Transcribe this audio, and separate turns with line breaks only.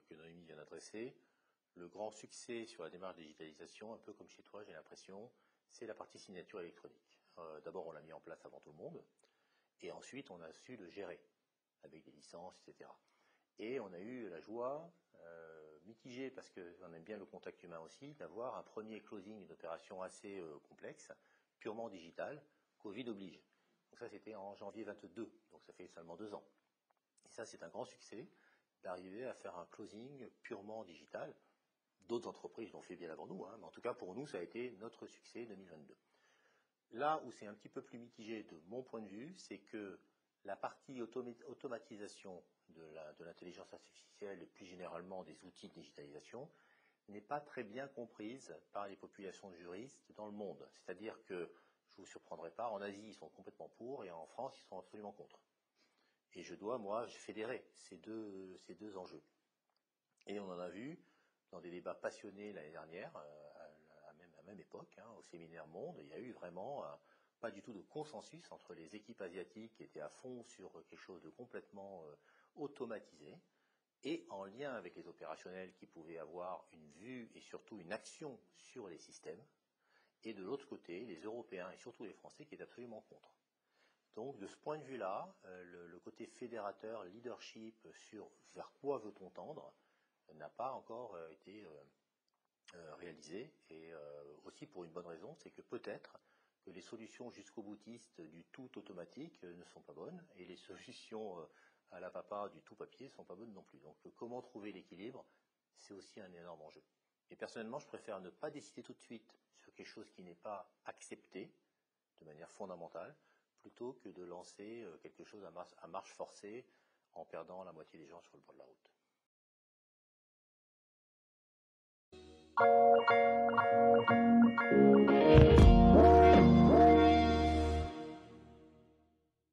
que Noémie vient d'adresser. Le grand succès sur la démarche de digitalisation, un peu comme chez toi, j'ai l'impression, c'est la partie signature électronique. D'abord, on l'a mis en place avant tout le monde, et ensuite, on a su le gérer, avec des licences, etc. Et on a eu la joie, mitigée, parce qu'on aime bien le contact humain aussi, d'avoir un premier closing d'opération assez complexe, purement digital, Covid oblige. Donc ça, c'était en janvier 22, donc ça fait seulement 2 ans. Et ça, c'est un grand succès, d'arriver à faire un closing purement digital. D'autres entreprises l'ont fait bien avant nous, mais en tout cas, pour nous, ça a été notre succès 2022. Là où c'est un petit peu plus mitigé de mon point de vue, c'est que la partie automatisation de l'intelligence artificielle et plus généralement des outils de digitalisation n'est pas très bien comprise par les populations de juristes dans le monde. C'est-à-dire que, je ne vous surprendrai pas, en Asie ils sont complètement pour et en France ils sont absolument contre. Et je dois, moi, fédérer ces deux enjeux. Et on en a vu dans des débats passionnés l'année dernière, à la même époque, au séminaire Monde, il y a eu vraiment pas du tout de consensus entre les équipes asiatiques qui étaient à fond sur quelque chose de complètement automatisé, et en lien avec les opérationnels qui pouvaient avoir une vue et surtout une action sur les systèmes, et de l'autre côté, les Européens et surtout les Français qui étaient absolument contre. Donc de ce point de vue-là, le côté fédérateur, leadership sur vers quoi veut-on tendre, n'a pas encore été réalisé, et aussi pour une bonne raison, c'est que peut-être que les solutions jusqu'au boutiste du tout automatique ne sont pas bonnes, et les solutions à la papa du tout papier ne sont pas bonnes non plus. Donc comment trouver l'équilibre, c'est aussi un énorme enjeu. Et personnellement, je préfère ne pas décider tout de suite sur quelque chose qui n'est pas accepté de manière fondamentale, plutôt que de lancer quelque chose à marche forcée en perdant la moitié des gens sur le bord de la route.